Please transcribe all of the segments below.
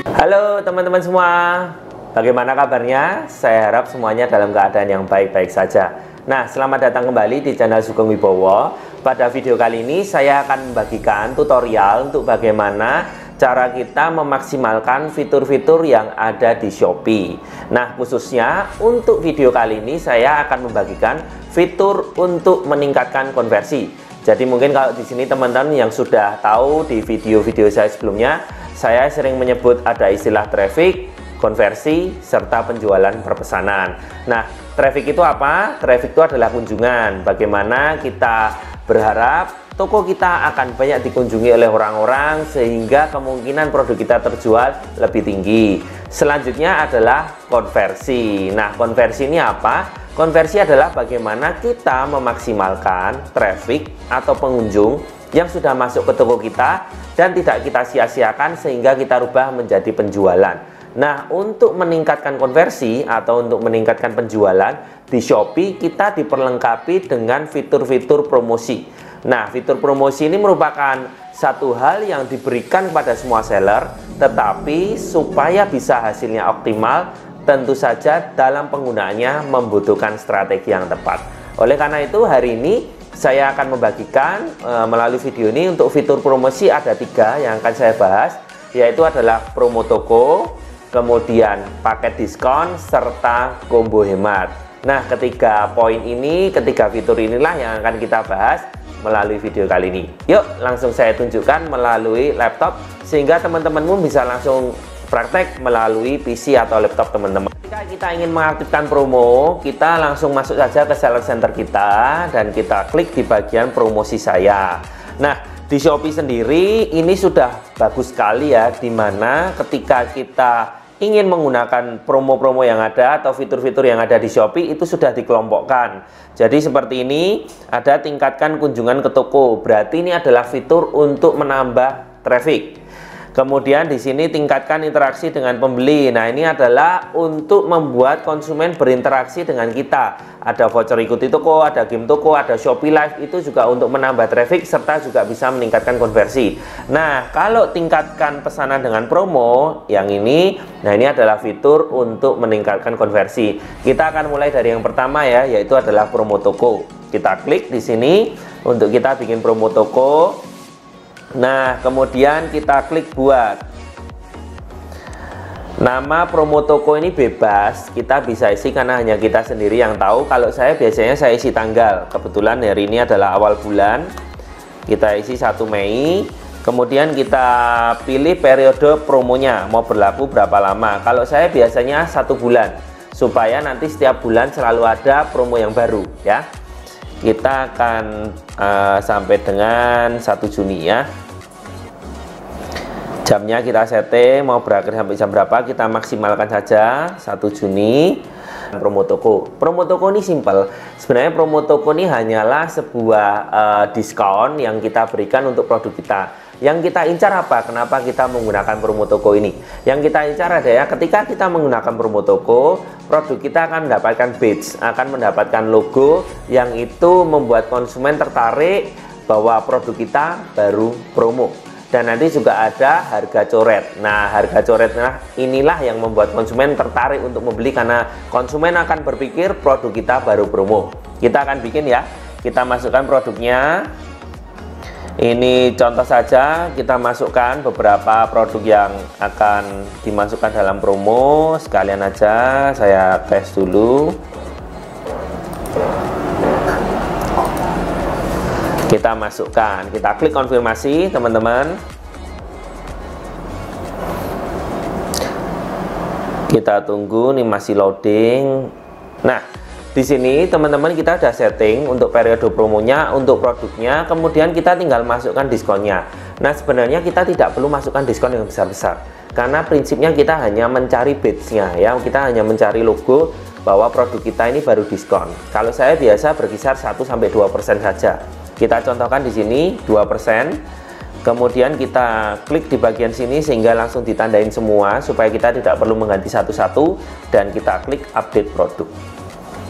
Halo teman-teman semua, bagaimana kabarnya? Saya harap semuanya dalam keadaan yang baik-baik saja. Nah, selamat datang kembali di channel Sugeng Wibowo. Pada video kali ini saya akan membagikan tutorial untuk bagaimana cara kita memaksimalkan fitur-fitur yang ada di Shopee. Nah, khususnya untuk video kali ini saya akan membagikan fitur untuk meningkatkan konversi. Jadi mungkin kalau di sini teman-teman yang sudah tahu di video-video saya sebelumnya, saya sering menyebut ada istilah traffic, konversi, serta penjualan perpesanan. Nah, traffic itu apa? Traffic itu adalah kunjungan. Bagaimana kita berharap toko kita akan banyak dikunjungi oleh orang-orang sehingga kemungkinan produk kita terjual lebih tinggi. Selanjutnya adalah konversi. Nah, konversi ini apa? Konversi adalah bagaimana kita memaksimalkan traffic atau pengunjung yang sudah masuk ke toko kita dan tidak kita sia-siakan sehingga kita rubah menjadi penjualan. Nah, untuk meningkatkan konversi atau untuk meningkatkan penjualan di Shopee, kita diperlengkapi dengan fitur-fitur promosi. Nah, fitur promosi ini merupakan satu hal yang diberikan kepada semua seller, tetapi supaya bisa hasilnya optimal, tentu saja dalam penggunaannya membutuhkan strategi yang tepat. Oleh karena itu, hari ini saya akan membagikan melalui video ini untuk fitur promosi ada 3 yang akan saya bahas, yaitu adalah promo toko, kemudian paket diskon, serta combo hemat. Nah, ketiga poin ini, ketiga fitur inilah yang akan kita bahas melalui video kali ini. Yuk, langsung saya tunjukkan melalui laptop sehingga teman-temanmu bisa langsung praktek melalui PC atau laptop teman-teman. Jika kita ingin mengaktifkan promo, kita langsung masuk saja ke seller center kita dan kita klik di bagian promosi saya. Nah, di Shopee sendiri ini sudah bagus sekali ya, dimana ketika kita ingin menggunakan promo-promo yang ada atau fitur-fitur yang ada di Shopee itu sudah dikelompokkan. Jadi seperti ini, ada tingkatkan kunjungan ke toko, berarti ini adalah fitur untuk menambah traffic. Kemudian di sini tingkatkan interaksi dengan pembeli. Nah, ini adalah untuk membuat konsumen berinteraksi dengan kita. Ada voucher ikuti toko, ada game toko, ada Shopee Live, itu juga untuk menambah traffic serta juga bisa meningkatkan konversi. Nah, kalau tingkatkan pesanan dengan promo, yang ini, nah ini adalah fitur untuk meningkatkan konversi. Kita akan mulai dari yang pertama ya, yaitu adalah promo toko. Kita klik di sini untuk kita bikin promo toko. Nah, kemudian kita klik buat. Nama promo toko ini bebas, kita bisa isi karena hanya kita sendiri yang tahu. Kalau saya biasanya saya isi tanggal. Kebetulan hari ini adalah awal bulan. Kita isi 1 Mei. Kemudian kita pilih periode promonya, mau berlaku berapa lama. Kalau saya biasanya 1 bulan, supaya nanti setiap bulan selalu ada promo yang baru ya. Kita akan sampai dengan 1 Juni ya. Jamnya kita setting mau berakhir sampai jam berapa, kita maksimalkan saja 1 Juni. Promo toko. Promo toko ini simple. Sebenarnya promo toko ini hanyalah sebuah diskon yang kita berikan untuk produk kita. Yang kita incar apa? Kenapa kita menggunakan promo toko ini? Yang kita incar adalah ketika kita menggunakan promo toko, produk kita akan mendapatkan badge, akan mendapatkan logo yang itu membuat konsumen tertarik bahwa produk kita baru promo. Dan nanti juga ada harga coret. Nah, harga coretnya inilah yang membuat konsumen tertarik untuk membeli karena konsumen akan berpikir produk kita baru promo. Kita akan bikin ya. Kita masukkan produknya. Ini contoh saja, kita masukkan beberapa produk yang akan dimasukkan dalam promo. Sekalian aja saya tes dulu. Kita masukkan, kita klik konfirmasi teman-teman. Kita tunggu nih masih loading. Nah, di sini teman-teman kita sudah setting untuk periode promonya, untuk produknya, kemudian kita tinggal masukkan diskonnya. Nah, sebenarnya kita tidak perlu masukkan diskon yang besar-besar karena prinsipnya kita hanya mencari badge-nya ya, kita hanya mencari logo bahwa produk kita ini baru diskon. Kalau saya biasa berkisar 1-2% saja. Kita contohkan di sini 2%. Kemudian kita klik di bagian sini sehingga langsung ditandain semua supaya kita tidak perlu mengganti satu-satu, dan kita klik update produk.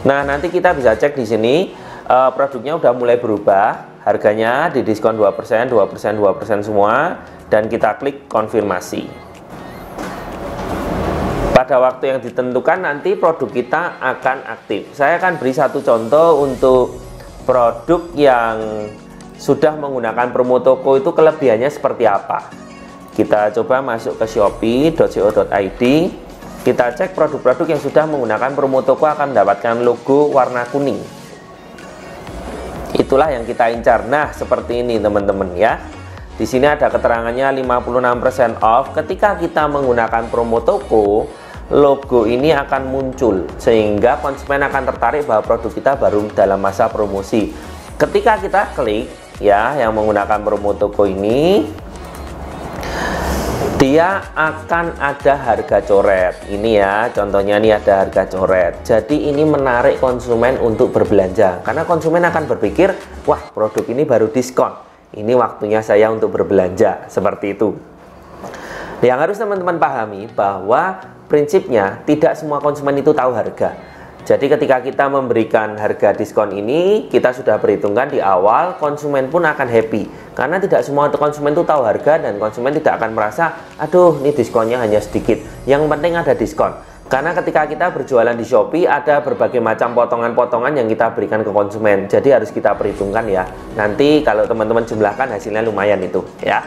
Nah, nanti kita bisa cek di sini produknya udah mulai berubah, harganya di diskon 2%, 2%, 2% semua, dan kita klik konfirmasi. pada waktu yang ditentukan nanti produk kita akan aktif. Saya akan beri satu contoh untuk produk yang sudah menggunakan promo toko itu kelebihannya seperti apa. Kita coba masuk ke shopee.co.id. Kita cek produk-produk yang sudah menggunakan promo toko akan mendapatkan logo warna kuning. Itulah yang kita incar. Nah, seperti ini teman-teman ya. Di sini ada keterangannya 56% off. Ketika kita menggunakan promo toko, logo ini akan muncul sehingga konsumen akan tertarik bahwa produk kita baru dalam masa promosi. Ketika kita klik ya yang menggunakan promo toko ini, dia akan ada harga coret. Ini ya, contohnya ini ada harga coret. Jadi ini menarik konsumen untuk berbelanja karena konsumen akan berpikir, wah produk ini baru diskon. Ini waktunya saya untuk berbelanja, seperti itu. Yang harus teman-teman pahami bahwa prinsipnya tidak semua konsumen itu tahu harga. Jadi ketika kita memberikan harga diskon ini, kita sudah perhitungkan di awal, konsumen pun akan happy. Karena tidak semua konsumen itu tahu harga dan konsumen tidak akan merasa, aduh ini diskonnya hanya sedikit. Yang penting ada diskon. Karena ketika kita berjualan di Shopee ada berbagai macam potongan-potongan yang kita berikan ke konsumen. Jadi harus kita perhitungkan ya. Nanti kalau teman-teman jumlahkan hasilnya lumayan itu ya.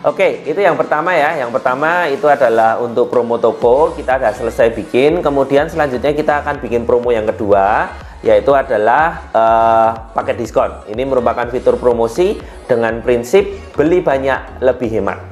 Oke, itu yang pertama ya. Yang pertama itu adalah untuk promo toko. Kita sudah selesai bikin. Kemudian selanjutnya kita akan bikin promo yang kedua, yaitu adalah paket diskon. Ini merupakan fitur promosi dengan prinsip beli banyak lebih hemat.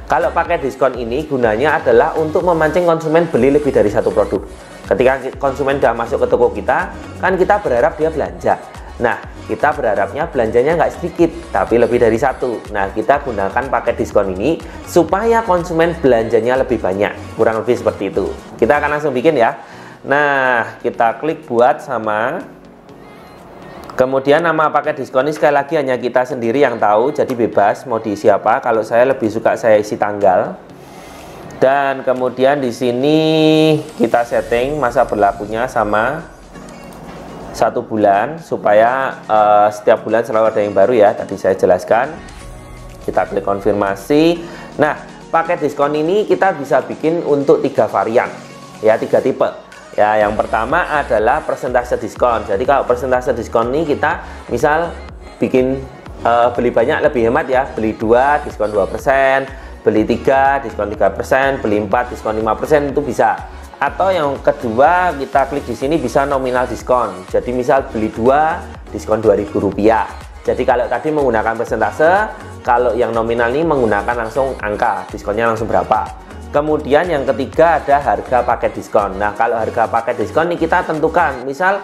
Kalau pakai diskon ini gunanya adalah untuk memancing konsumen beli lebih dari satu produk. Ketika konsumen sudah masuk ke toko kita, kan kita berharap dia belanja. Nah, kita berharapnya belanjanya nggak sedikit, tapi lebih dari satu. Nah, kita gunakan paket diskon ini supaya konsumen belanjanya lebih banyak. Kurang lebih seperti itu. Kita akan langsung bikin ya. Nah, kita klik buat sama. Kemudian nama paket diskon ini sekali lagi hanya kita sendiri yang tahu, jadi bebas mau diisi apa. Kalau saya lebih suka saya isi tanggal. Dan kemudian di sini kita setting masa berlakunya sama 1 bulan supaya setiap bulan selalu ada yang baru ya. Tadi saya jelaskan. Kita klik konfirmasi. Nah, paket diskon ini kita bisa bikin untuk 3 varian ya, 3 tipe. Ya, yang pertama adalah persentase diskon. Jadi kalau persentase diskon ini kita misal bikin beli banyak lebih hemat ya. Beli 2 diskon 2%, beli 3 diskon 3%, beli 4 diskon 5% itu bisa. Atau yang kedua kita klik di sini bisa nominal diskon. Jadi misal beli 2 diskon Rp2.000. Jadi kalau tadi menggunakan persentase, kalau yang nominal ini menggunakan langsung angka, diskonnya langsung berapa. Kemudian yang ketiga ada harga paket diskon. Nah, kalau harga paket diskon ini kita tentukan, misal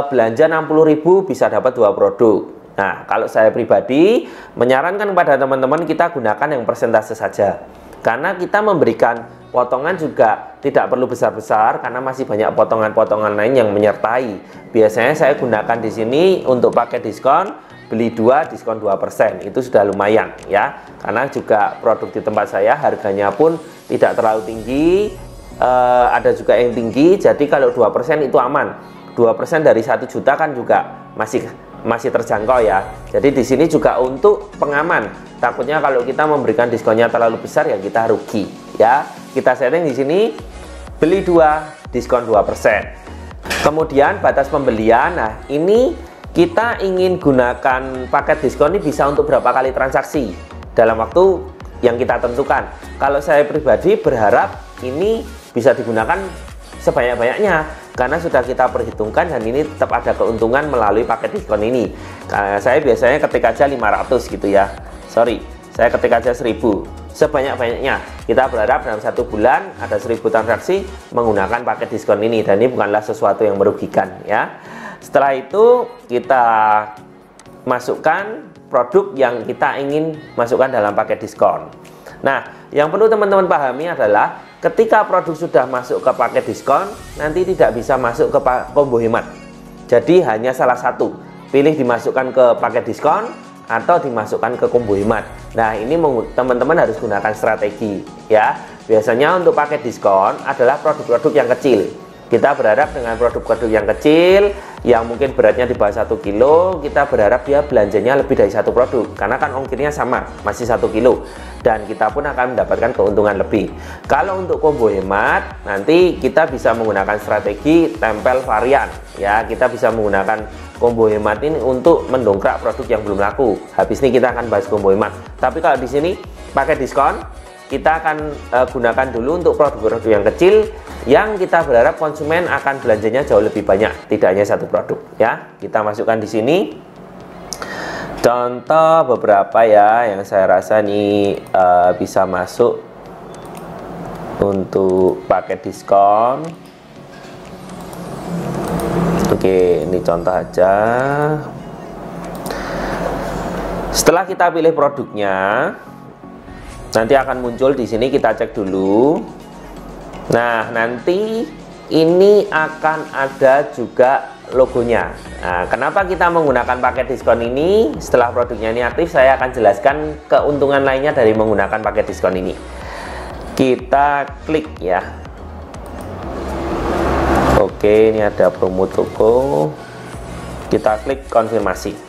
belanja 60.000 bisa dapat 2 produk. Nah, kalau saya pribadi menyarankan kepada teman-teman kita gunakan yang persentase saja. Karena kita memberikan potongan juga tidak perlu besar-besar karena masih banyak potongan-potongan lain yang menyertai. Biasanya saya gunakan di sini untuk paket diskon, beli 2 diskon 2%. Itu sudah lumayan ya. Karena juga produk di tempat saya harganya pun tidak terlalu tinggi, ada juga yang tinggi. Jadi kalau 2% itu aman. 2% dari 1 juta kan juga masih terjangkau ya. Jadi di sini juga untuk pengaman. Takutnya kalau kita memberikan diskonnya terlalu besar ya kita rugi ya. Kita setting di sini beli 2 diskon 2%. Kemudian batas pembelian. Nah, ini kita ingin gunakan paket diskon ini bisa untuk berapa kali transaksi dalam waktu yang kita tentukan. Kalau saya pribadi berharap ini bisa digunakan sebanyak-banyaknya karena sudah kita perhitungkan dan ini tetap ada keuntungan melalui paket diskon ini. Saya biasanya ketik aja 500 gitu ya. Sorry, saya ketik aja 1000. Sebanyak-banyaknya. Kita berharap dalam 1 bulan ada 1000 transaksi menggunakan paket diskon ini dan ini bukanlah sesuatu yang merugikan ya. Setelah itu kita masukkan produk yang kita ingin masukkan dalam paket diskon. Nah, yang perlu teman-teman pahami adalah ketika produk sudah masuk ke paket diskon, nanti tidak bisa masuk ke combo hemat. Jadi hanya salah satu, pilih dimasukkan ke paket diskon atau dimasukkan ke combo hemat. Nah, ini teman-teman harus gunakan strategi ya. Biasanya untuk paket diskon adalah produk-produk yang kecil. Kita berharap dengan produk-produk yang kecil yang mungkin beratnya di bawah 1 kilo, kita berharap dia belanjanya lebih dari satu produk, karena kan ongkirnya sama, masih 1 kilo, dan kita pun akan mendapatkan keuntungan lebih. Kalau untuk combo hemat, nanti kita bisa menggunakan strategi tempel varian ya. Kita bisa menggunakan combo hemat ini untuk mendongkrak produk yang belum laku. Habis ini kita akan bahas combo hemat. Tapi kalau di sini pakai diskon, kita akan gunakan dulu untuk produk-produk yang kecil yang kita berharap konsumen akan belanjanya jauh lebih banyak, tidak hanya satu produk ya. Kita masukkan di sini contoh beberapa ya yang saya rasa ini bisa masuk untuk paket diskon. Oke, ini contoh aja. Setelah kita pilih produknya, nanti akan muncul di sini, kita cek dulu. Nah, nanti ini akan ada juga logonya. Nah, kenapa kita menggunakan paket diskon ini? Setelah produknya ini aktif, saya akan jelaskan keuntungan lainnya dari menggunakan paket diskon ini. Kita klik ya. Oke, ini ada promo toko. Kita klik konfirmasi.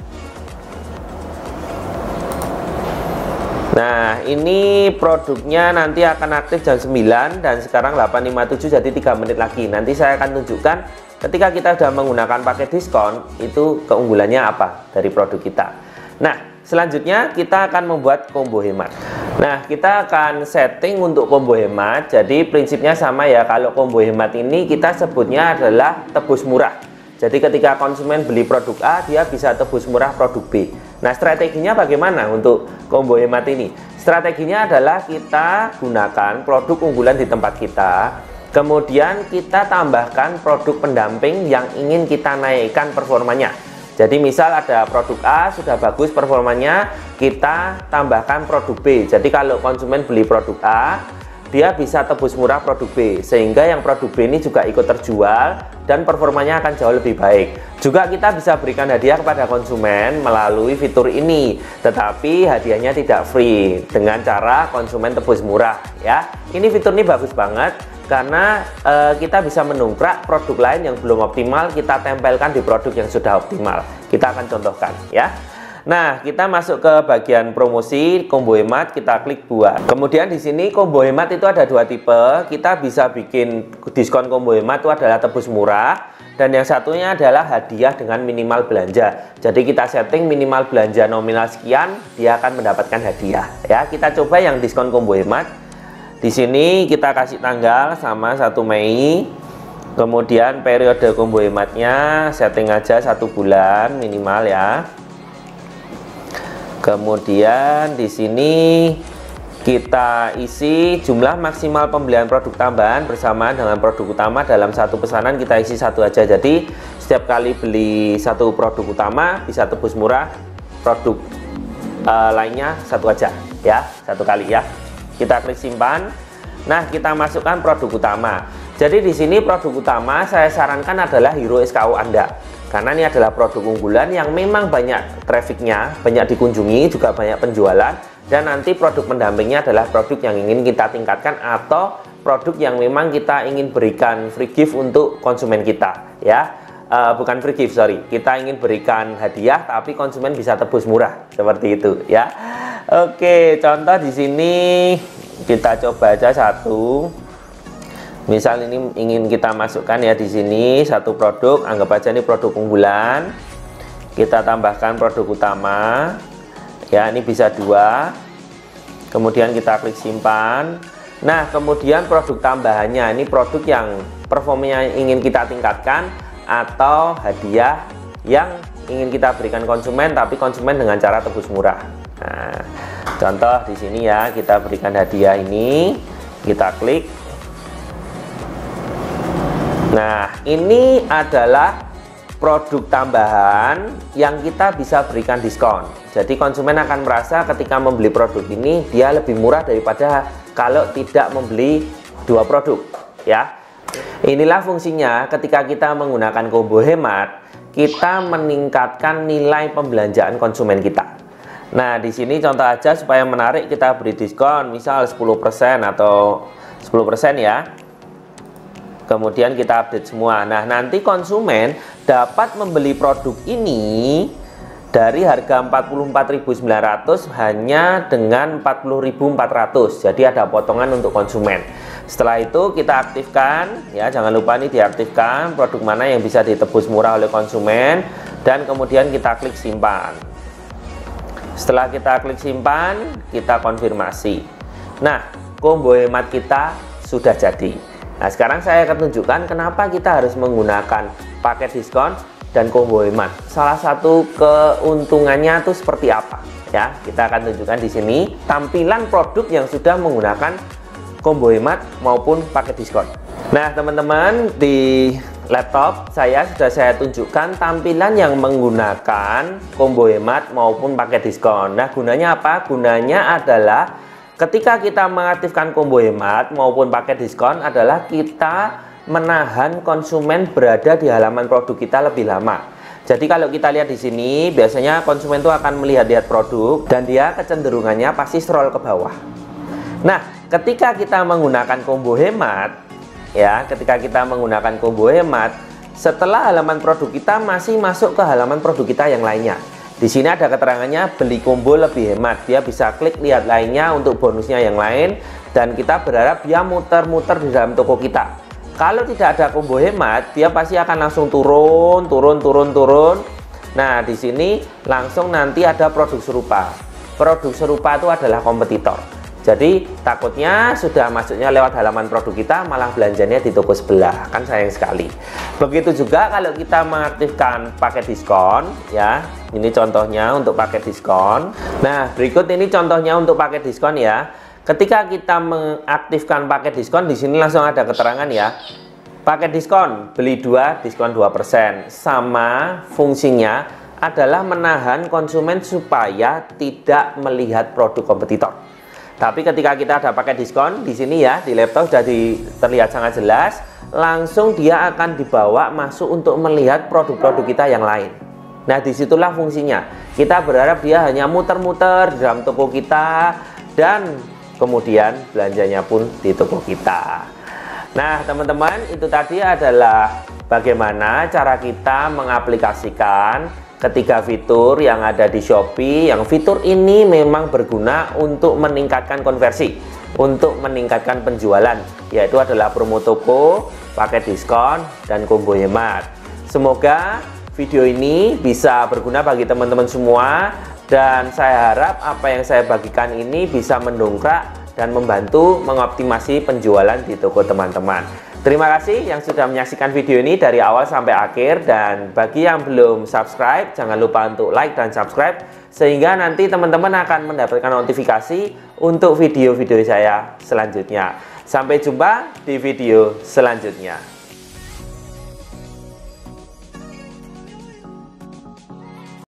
Nah, ini produknya nanti akan aktif jam 9 dan sekarang 8.57, jadi 3 menit lagi. Nanti saya akan tunjukkan ketika kita sudah menggunakan paket diskon, itu keunggulannya apa dari produk kita. Nah, selanjutnya kita akan membuat combo hemat. Nah, kita akan setting untuk combo hemat. Jadi prinsipnya sama ya. Kalau combo hemat ini kita sebutnya adalah tebus murah. Jadi ketika konsumen beli produk A, dia bisa tebus murah produk B. Nah, strateginya bagaimana untuk combo hemat ini? Strateginya adalah kita gunakan produk unggulan di tempat kita, kemudian kita tambahkan produk pendamping yang ingin kita naikkan performanya. Jadi misal ada produk A sudah bagus performanya, kita tambahkan produk B. Jadi kalau konsumen beli produk A, dia bisa tebus murah produk B, sehingga yang produk B ini juga ikut terjual dan performanya akan jauh lebih baik. Juga kita bisa berikan hadiah kepada konsumen melalui fitur ini, tetapi hadiahnya tidak free, dengan cara konsumen tebus murah ya. Ini fitur ini bagus banget karena kita bisa mendongkrak produk lain yang belum optimal, kita tempelkan di produk yang sudah optimal. Kita akan contohkan ya. Nah, kita masuk ke bagian promosi combo hemat, kita klik buat. Kemudian di sini combo hemat itu ada dua tipe. Kita bisa bikin diskon combo hemat itu adalah tebus murah, dan yang satunya adalah hadiah dengan minimal belanja. Jadi kita setting minimal belanja nominal sekian, dia akan mendapatkan hadiah ya. Kita coba yang diskon combo hemat. Di sini kita kasih tanggal sama 1 Mei. Kemudian periode combo hematnya setting aja 1 bulan minimal ya. Kemudian di sini kita isi jumlah maksimal pembelian produk tambahan bersamaan dengan produk utama dalam satu pesanan, kita isi 1 aja. Jadi setiap kali beli 1 produk utama bisa tebus murah, produk lainnya 1 aja ya, 1 kali ya. Kita klik simpan. Nah, kita masukkan produk utama. Jadi di sini produk utama saya sarankan adalah Hero SKU Anda, karena ini adalah produk unggulan yang memang banyak trafficnya, banyak dikunjungi, juga banyak penjualan. Dan nanti produk pendampingnya adalah produk yang ingin kita tingkatkan atau produk yang memang kita ingin berikan free gift untuk konsumen kita ya. Bukan free gift, sorry, kita ingin berikan hadiah tapi konsumen bisa tebus murah, seperti itu ya. Oke, contoh di sini kita coba aja 1. Misal ini ingin kita masukkan ya di sini 1 produk, anggap aja ini produk unggulan. Kita tambahkan produk utama. Ya, ini bisa 2. Kemudian kita klik simpan. Nah, kemudian produk tambahannya ini produk yang performanya ingin kita tingkatkan atau hadiah yang ingin kita berikan konsumen tapi konsumen dengan cara tebus murah. Nah, contoh di sini ya, kita berikan hadiah ini, kita klik. Nah, ini adalah produk tambahan yang kita bisa berikan diskon. Jadi konsumen akan merasa ketika membeli produk ini dia lebih murah daripada kalau tidak membeli 2 produk ya. Inilah fungsinya ketika kita menggunakan combo hemat, kita meningkatkan nilai pembelanjaan konsumen kita. Nah, di sini contoh aja supaya menarik, kita beri diskon misal 10% atau 10% ya. Kemudian kita update semua. Nah, nanti konsumen dapat membeli produk ini dari harga 44.900 hanya dengan 40.400. Jadi ada potongan untuk konsumen. Setelah itu kita aktifkan ya, jangan lupa nih diaktifkan produk mana yang bisa ditebus murah oleh konsumen, dan kemudian kita klik simpan. Setelah kita klik simpan, kita konfirmasi. Nah, combo hemat kita sudah jadi. Nah, sekarang saya akan tunjukkan kenapa kita harus menggunakan paket diskon dan combo hemat. Salah satu keuntungannya itu seperti apa ya? Kita akan tunjukkan di sini tampilan produk yang sudah menggunakan combo hemat maupun paket diskon. Nah, teman-teman, di laptop saya tunjukkan tampilan yang menggunakan combo hemat maupun paket diskon. Nah, gunanya apa? Gunanya adalah ketika kita mengaktifkan combo hemat maupun paket diskon adalah kita menahan konsumen berada di halaman produk kita lebih lama. Jadi kalau kita lihat di sini, biasanya konsumen itu akan melihat produk dan dia kecenderungannya pasti scroll ke bawah. Nah, ketika kita menggunakan combo hemat, ya, setelah halaman produk kita masih masuk ke halaman produk kita yang lainnya. Di sini ada keterangannya beli combo lebih hemat. Dia bisa klik lihat lainnya untuk bonusnya yang lain, dan kita berharap dia muter-muter di dalam toko kita. Kalau tidak ada combo hemat, dia pasti akan langsung turun. Nah, di sini langsung nanti ada produk serupa. Produk serupa itu adalah kompetitor. Jadi takutnya sudah masuknya lewat halaman produk kita, malah belanjanya di toko sebelah, kan sayang sekali. Begitu juga kalau kita mengaktifkan paket diskon, ya. Ini contohnya untuk paket diskon. Nah, berikut ini contohnya untuk paket diskon ya. Ketika kita mengaktifkan paket diskon, di sini langsung ada keterangan ya. Paket diskon, beli 2 diskon 2%. Sama fungsinya adalah menahan konsumen supaya tidak melihat produk kompetitor. Tapi ketika kita ada paket diskon di sini ya, di laptop sudah terlihat sangat jelas, langsung dia akan dibawa masuk untuk melihat produk-produk kita yang lain. Nah, disitulah fungsinya. Kita berharap dia hanya muter-muter di dalam toko kita, dan kemudian belanjanya pun di toko kita. Nah, teman-teman, itu tadi adalah bagaimana cara kita mengaplikasikan ketiga fitur yang ada di Shopee. Yang fitur ini memang berguna untuk meningkatkan konversi, untuk meningkatkan penjualan, yaitu adalah promo toko, paket diskon, dan combo hemat. Semoga video ini bisa berguna bagi teman-teman semua, dan saya harap apa yang saya bagikan ini bisa mendongkrak dan membantu mengoptimasi penjualan di toko teman-teman. Terima kasih yang sudah menyaksikan video ini dari awal sampai akhir, dan bagi yang belum subscribe, jangan lupa untuk like dan subscribe, sehingga nanti teman-teman akan mendapatkan notifikasi untuk video-video saya selanjutnya. Sampai jumpa di video selanjutnya.